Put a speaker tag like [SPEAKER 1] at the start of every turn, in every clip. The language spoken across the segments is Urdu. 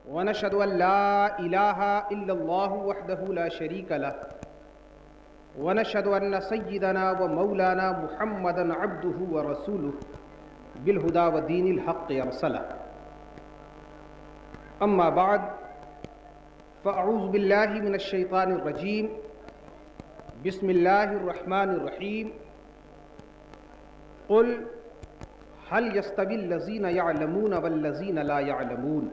[SPEAKER 1] ونشهد أن لا إله إلا الله وحده لا شريك له ونشهد أن سيدنا ومولانا محمدا عبده ورسوله بالهدى ودين الحق أرسله. أما بعد فأعوذ بالله من الشيطان الرجيم. بسم الله الرحمن الرحيم. قل هل يستوي الذين يعلمون والذين لا يعلمون.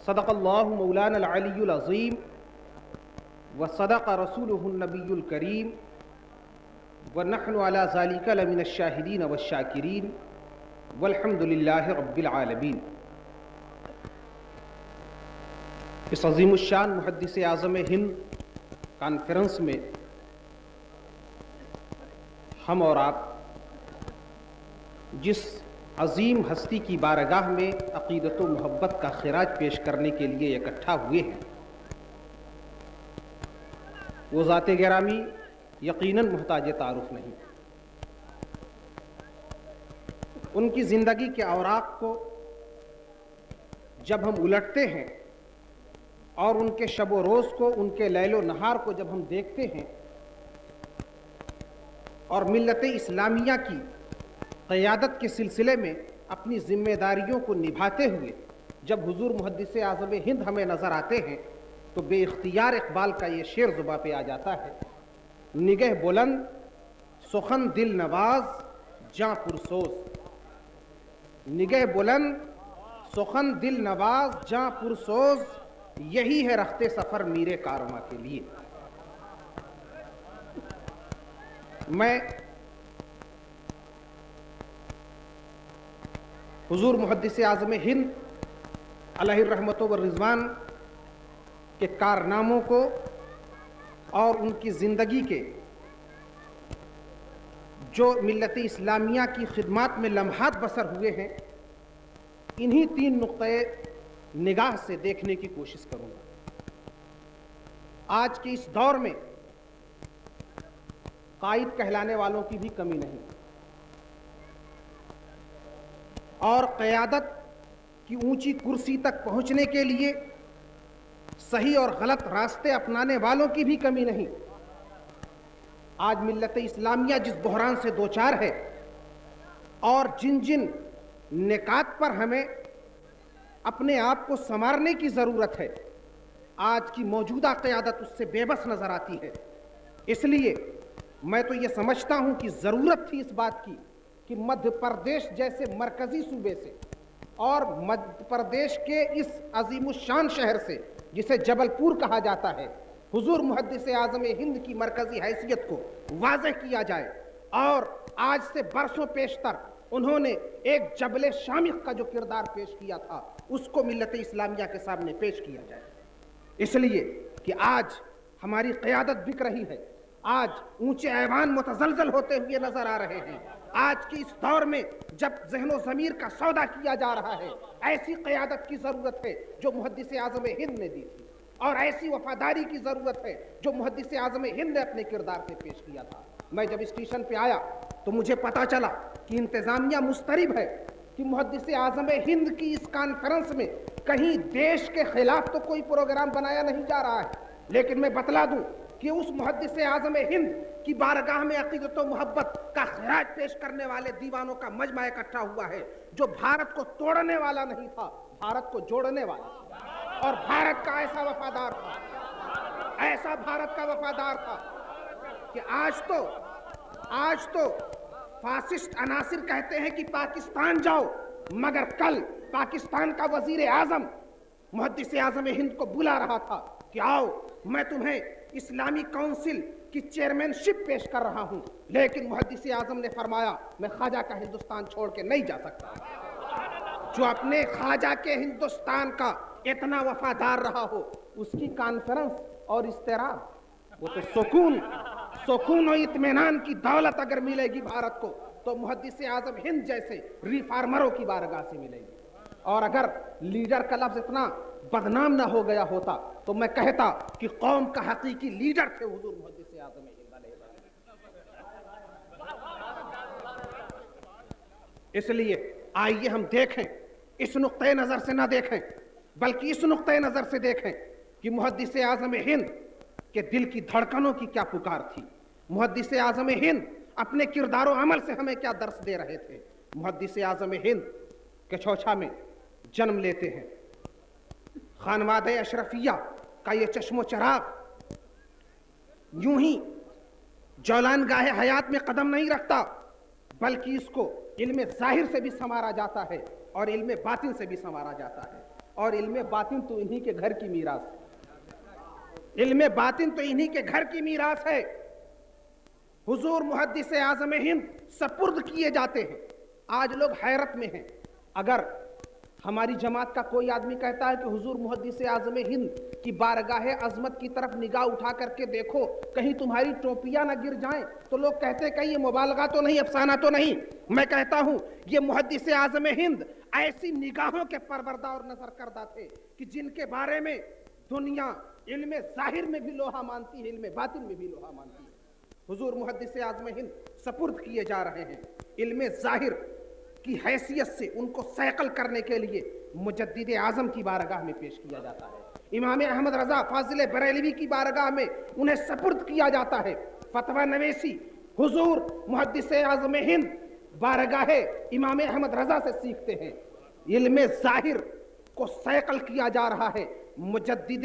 [SPEAKER 1] صدق الله مولانا العلي العظيم وصدق رسوله النبي الكريم ونحن على ذلك لمن الشاهدين والشاكرين والحمد لله رب العالمين. اس عظیم الشان محدث اعظم ہند کانفرنس میں ہم اور آپ جس عظیم ہستی کی بارگاہ میں عقیدت و محبت کا خراج پیش کرنے کے لیے اکٹھا ہوئے ہیں، وہ ذات گرامی یقیناً محتاج تعارف نہیں. ان کی زندگی کے اوراق کو جب ہم الٹتے ہیں اور ان کے شب و روز کو، ان کے لیل و نہار کو جب ہم دیکھتے ہیں اور ملت اسلامیہ کی قیادت کے سلسلے میں اپنی ذمہ داریوں کو نبھاتے ہوئے جب حضور محدث اعظم ہند ہمیں نظر آتے ہیں تو بے اختیار اقبال کا یہ شعر زباں پہ آ جاتا ہے: نگہ بلند سخن دل نواز جاں پرسوز. نگہ بلند سخن دل نواز جاں پرسوز، یہی ہے رخت سفر میرے کارواں کے لیے. میں حضور محدث اعظم ہند علیہ الرحمت والرضوان کے کارناموں کو اور ان کی زندگی کے جو ملت اسلامیہ کی خدمات میں لمحات بسر ہوئے ہیں، انہی 3 نقطۂ نگاہ سے دیکھنے کی کوشش کروں گا. آج کے اس دور میں قائد کہلانے والوں کی بھی کمی نہیں، اور قیادت کی اونچی کرسی تک پہنچنے کے لیے صحیح اور غلط راستے اپنانے والوں کی بھی کمی نہیں. آج ملت اسلامیہ جس بحران سے دوچار ہے اور جن جن نکات پر ہمیں اپنے آپ کو سنوارنے کی ضرورت ہے، آج کی موجودہ قیادت اس سے بے بس نظر آتی ہے. اس لیے میں تو یہ سمجھتا ہوں کہ ضرورت تھی اس بات کی کہ مدھیہ پردیش جیسے مرکزی صوبے سے اور مدھیہ پردیش کے اس عظیم الشان شہر سے جسے جبل پور کہا جاتا ہے، حضور محدث اعظم ہند کی مرکزی حیثیت کو واضح کیا جائے. اور آج سے برسوں پیشتر انہوں نے ایک جبل شامخ کا جو کردار پیش کیا تھا اس کو ملت اسلامیہ کے سامنے پیش کیا جائے. اس لیے کہ آج ہماری قیادت بک رہی ہے، آج اونچے ایوان متزلزل ہوتے ہوئے نظر آ رہے ہیں. آج کی اس دور میں جب ذہن و ضمیر کا سودا کیا جا رہا ہے، ایسی قیادت کی ضرورت ہے جو محدث اعظم ہند نے دی تھی، اور ایسی وفاداری کی ضرورت ہے جو محدث اعظم ہند نے اپنے کردار سے پیش کیا تھا. میں جب اسٹیشن پہ آیا تو مجھے پتا چلا کہ انتظامیہ مضطرب ہے کہ محدث اعظم ہند کی اس کانفرنس میں کہیں دیش کے خلاف تو کوئی پروگرام بنایا نہیں جا رہا ہے، لیکن میں بتلا دوں کہ اس محدث اعظم ہند کی بارگاہ میں عقیدت و محبت کا خراج پیش کرنے والے دیوانوں کا مجمع اکٹھا ہوا ہے جو بھارت کو توڑنے والا نہیں تھا، بھارت کو جوڑنے والا تھا. اور بھارت کا ایسا وفادار تھا، ایسا بھارت کا وفادار تھا کہ آج تو فاسسٹ عناصر کہتے ہیں کہ پاکستان جاؤ، مگر کل پاکستان کا وزیر اعظم محدث اعظم ہند کو بلا رہا تھا کہ آؤ میں تمہیں اسلامی کونسل کی چیئرمین شپ پیش کر رہا ہوں. لیکن محدث اعظم نے فرمایا میں خواجہ کا ہندوستان چھوڑ کے نہیں جا سکتا. جو اپنے خواجہ کے ہندوستان کا اتنا وفادار رہا ہو، اس کی کانفرنس اور استعراض، وہ تو سکون و اطمینان کی دولت اگر ملے گی بھارت کو تو محدث اعظم ہند جیسے ریفارمروں کی بارگاہ سے ملے گی. اور اگر لیڈر کا لفظ اتنا بدنام نہ ہو گیا ہوتا تو میں کہتا کہ قوم کا حقیقی لیڈر تھے حضور محدث اعظم ہند علیہ السلام. اس لیے آئیے ہم دیکھیں اس نقطۂ نظر سے نہ دیکھیں بلکہ اس نقطۂ نظر سے دیکھیں کہ محدث اعظم ہند کے دل کی دھڑکنوں کی کیا پکار تھی. محدث اعظم ہند اپنے کردار و عمل سے ہمیں کیا درس دے رہے تھے. محدث اعظم ہند کے چھوچھا میں جنم لیتے ہیں. خانوادہ اشرفیہ کا یہ چشم و چراغ یوں ہی جولان گاہ حیات میں قدم نہیں رکھتا بلکہ اس کو علم ظاہر سے بھی سنوارا جاتا ہے اور علم باطن سے بھی سنوارا جاتا ہے. اور علم باطن تو انہی کے گھر کی میراث ہے. علم باطن تو انہی کے گھر کی میراث ہے. حضور محدث اعظم ہند سپرد کیے جاتے ہیں. آج لوگ حیرت میں ہیں. اگر ہماری جماعت کا کوئی آدمی کہتا ہے کہ حضور محدث اعظم ہند کی بارگاہ عظمت کی طرف نگاہ اٹھا کر کے دیکھو کہیں تمہاری ٹوپیاں نہ گر جائیں، تو لوگ کہتے ہیں کہیں یہ مبالغہ تو نہیں، افسانہ تو نہیں. میں کہتا ہوں یہ محدث اعظم ہند ایسی نگاہوں کے پروردہ اور نظر کردہ تھے کہ جن کے بارے میں دنیا علم ظاہر میں بھی لوہا مانتی ہے، علم باطن میں بھی لوہا مانتی ہے. حضور محدث اعظم ہند سپرد کیے جا رہے ہیں. علم ظاہر کی حیثیت سے ان کو صیقل کرنے کے لیے مجدد اعظم کی بارگاہ میں پیش کیا جاتا ہے. امام احمد رضا فاضل بریلوی کی بارگاہ میں انہیں سپرد کیا جاتا ہے. فتویٰ نویسی حضور محدث اعظم ہند بارگاہ امام احمد رضا سے سیکھتے ہیں. علم ظاہر کو صیقل کیا جا رہا ہے مجدد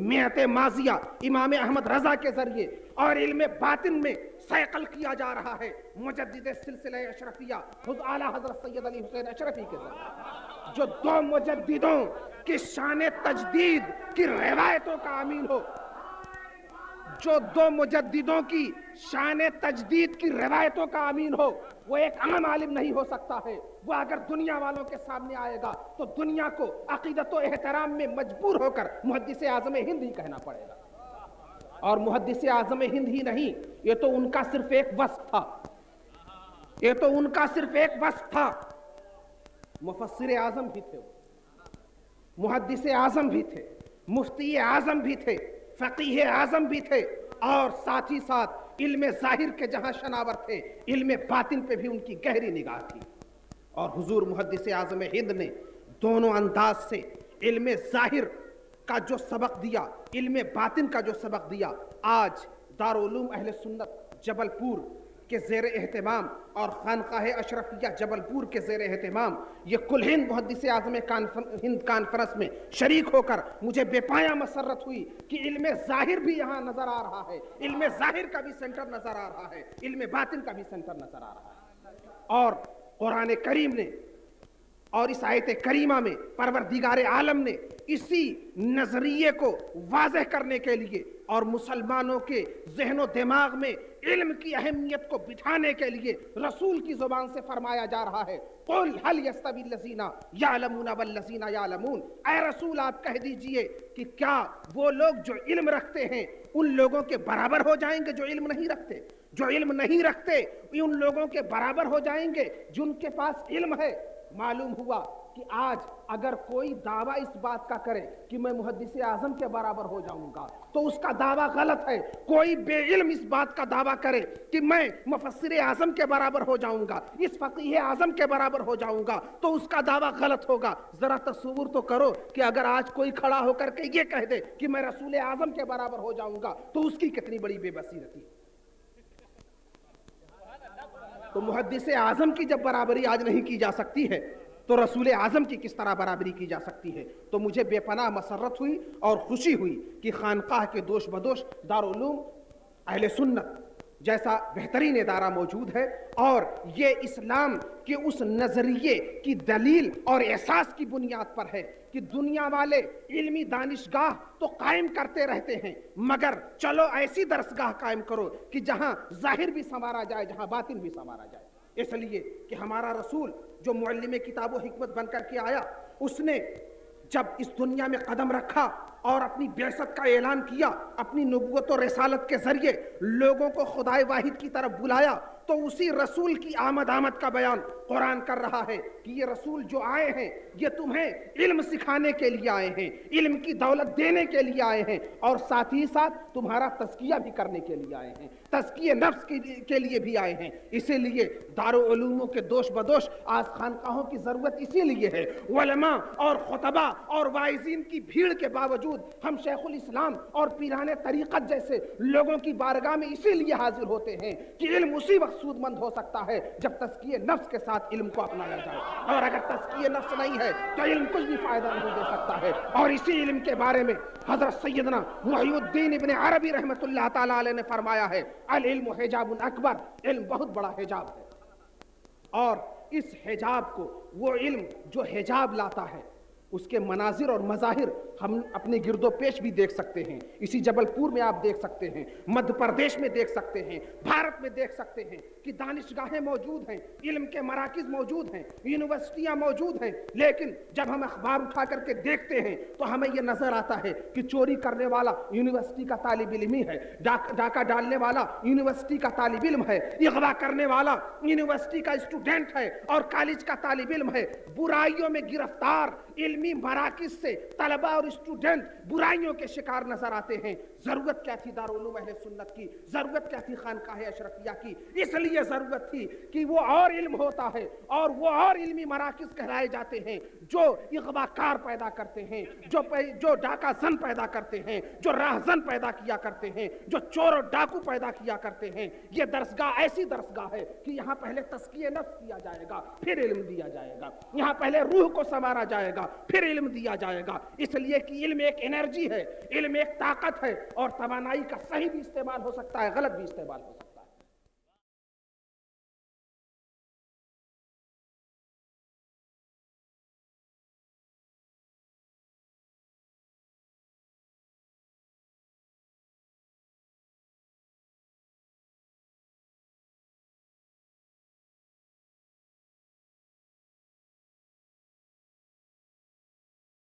[SPEAKER 1] میعت ماضیہ امام احمد رضا کے ذریعے، اور علم باطن میں صیقل کیا جا رہا ہے مجدد سلسلہ اشرفیہ اعلیٰ حضرت سید علی حسین اشرفی کے ذریعے، جو دو مجددوں کی شان تجدید کی روایتوں کا امین ہو. جو دو مجددوں کی شان تجدید کی روایتوں کا امین ہو، وہ ایک عام عالم نہیں ہو سکتا ہے. وہ اگر دنیا والوں کے سامنے آئے گا تو دنیا کو عقیدت و احترام میں مجبور ہو کر محدث اعظم ہند ہی کہنا پڑے گا. اور محدث اعظم ہند ہی نہیں، یہ تو ان کا صرف ایک وصف تھا. یہ تو ان کا صرف ایک وصف تھا. مفسر اعظم بھی تھے، محدث اعظم بھی تھے، مفتی اعظم بھی تھے، فقیہ اعظم بھی تھے، اور ساتھ ہی ساتھ علم ظاہر کے جہاں شناور تھے، علم باطن پہ بھی ان کی گہری نگاہ تھی. اور حضور محدث اعظم ہند نے دونوں انداز سے علم ظاہر کا جو سبق دیا، علم باطن کا جو سبق دیا، آج دارالعلوم اہل سنت جبل پور کے زیر اہتمام اور خانقاہ اشرفیہ جبل پور کے زیر اہتمام یہ کل ہند محدث اعظم ہند کانفرنس میں شریک ہو کر مجھے بے پایا مسرت ہوئی کہ علم ظاہر بھی یہاں نظر آ رہا ہے، علم ظاہر کا بھی سینٹر نظر آ رہا ہے، علم باطن کا بھی سینٹر نظر آ رہا ہے. اور قرآن کریم نے اور اس آیت کریمہ میں پروردگار عالم نے اسی نظریے کو واضح کرنے کے لیے اور مسلمانوں کے ذہن و دماغ میں علم کی اہمیت کو بٹھانے کے لیے رسول کی زبان سے فرمایا جا رہا ہے، قُلْ هَلْ يَسْتَوِي الَّذِينَ يَعْلَمُونَ وَالَّذِينَ يَعْلَمُونَ. اے رسول آپ کہہ دیجئے کہ کیا وہ لوگ جو علم رکھتے ہیں ان لوگوں کے برابر ہو جائیں گے جو علم نہیں رکھتے؟ جو علم نہیں رکھتے ان لوگوں کے برابر ہو جائیں گے جن کے پاس علم ہے. معلوم ہوا کہ آج اگر کوئی دعویٰ اس بات کا کرے کہ میں محدث اعظم کے برابر ہو جاؤں گا تو اس کا دعویٰ غلط ہے. کوئی بے علم اس بات کا دعویٰ کرے کہ میں مفسر اعظم کے برابر ہو جاؤں گا، اس فقیہ اعظم کے برابر ہو جاؤں گا، تو اس کا دعویٰ غلط ہوگا. ذرا تصور تو کرو کہ اگر آج کوئی کھڑا ہو کر کے یہ کہہ دے کہ میں رسول اعظم کے برابر ہو جاؤں گا تو اس کی کتنی بڑی بے بصیرتی. تو محدث اعظم کی جب برابری آج نہیں کی جا سکتی ہے تو رسول اعظم کی کس طرح برابری کی جا سکتی ہے؟ تو مجھے بے پناہ مسرت ہوئی اور خوشی ہوئی کہ خانقاہ کے دوش بدوش دارالعلوم اہل سنت جیسا بہترین ادارہ موجود ہے، اور یہ اسلام کے اس نظریے کی دلیل اور احساس کی بنیاد پر ہے کہ دنیا والے علمی دانشگاہ تو قائم کرتے رہتے ہیں، مگر چلو ایسی درسگاہ قائم کرو کہ جہاں ظاہر بھی سنوارا جائے، جہاں باطن بھی سنوارا جائے. اس لیے کہ ہمارا رسول جو معلم کتاب و حکمت بن کر کے آیا، اس نے جب اس دنیا میں قدم رکھا اور اپنی بعثت کا اعلان کیا، اپنی نبوت و رسالت کے ذریعے لوگوں کو خدائے واحد کی طرف بلایا، تو اسی رسول کی آمد کا بیان قرآن کر رہا ہے کہ یہ رسول جو آئے ہیں یہ تمہیں علم سکھانے کے لیے آئے ہیں، علم کی دولت دینے کے لیے آئے ہیں، اور ساتھ ہی ساتھ تمہارا تزکیہ بھی کرنے کے لیے آئے ہیں، تزکیہ نفس کے لیے بھی آئے ہیں۔ اسی لیے دارالعلوموں کے دوش بدوش آج خانقاہوں کی ضرورت اسی لیے ہے۔ علماء اور خطبہ اور واعظین کی بھیڑ کے باوجود ہم شیخ الاسلام اور پیران طریقت جیسے لوگوں کی بارگاہ میں اسی لیے حاضر ہوتے ہیں کہ علم اسی وقت سود مند ہو سکتا ہے جب تزکیہ نفس کے ساتھ علم کو اپنایا جائے، اور اگر تزکیہ نفس نہیں ہے تو علم کچھ بھی فائدہ نہیں دے سکتا ہے۔ اور اسی علم کے بارے میں حضرت سیدنا محی الدین ابن عربی رحمۃ اللہ تعالی علیہ نے فرمایا ہے، العلم حجاب اکبر، علم بہت بڑا حجاب ہے، اور اس حجاب کو، وہ علم جو حجاب لاتا ہے، اس کے مناظر اور مظاہر ہم اپنے گرد و پیش بھی دیکھ سکتے ہیں۔ اسی جبل پور میں آپ دیکھ سکتے ہیں، مدھیہ پردیش میں دیکھ سکتے ہیں، بھارت میں دیکھ سکتے ہیں کہ دانشگاہیں موجود ہیں، علم کے مراکز موجود ہیں، یونیورسٹیاں موجود ہیں، لیکن جب ہم اخبار اٹھا کر کے دیکھتے ہیں تو ہمیں یہ نظر آتا ہے کہ چوری کرنے والا یونیورسٹی کا طالب علم ہی ہے، ڈاکہ ڈالنے والا یونیورسٹی کا طالب علم ہے، اغوا کرنے والا یونیورسٹی کا اسٹوڈنٹ ہے اور کالج کا طالب علم ہے۔ برائیوں میں گرفتار علمی مراکز سے طلبہ اور اسٹوڈنٹ برائیوں کے شکار نظر آتے ہیں۔ ضرورت کیا تھی دارالعلوم اہل سنت کی؟ ضرورت کیا تھی خانقاہ اشرفیہ کی؟ اس لیے ضرورت تھی کہ وہ اور علم ہوتا ہے اور وہ اور علمی مراکز کہلائے جاتے ہیں جو اغوا کار پیدا کرتے ہیں، جو ڈاکہ زن پیدا کرتے ہیں، جو راہ زن پیدا کیا کرتے ہیں، جو چور اور ڈاکو پیدا کیا کرتے ہیں۔ یہ درسگاہ ایسی درسگاہ ہے کہ یہاں پہلے تزکیہ نفس کیا جائے گا، پھر علم دیا جائے گا، یہاں پہلے روح کو سنوارا جائے گا، پھر علم دیا جائے گا۔ اس لیے کہ علم ایک انرجی ہے، علم ایک طاقت ہے، اور توانائی کا صحیح بھی استعمال ہو سکتا ہے، غلط بھی استعمال ہو سکتا ہے۔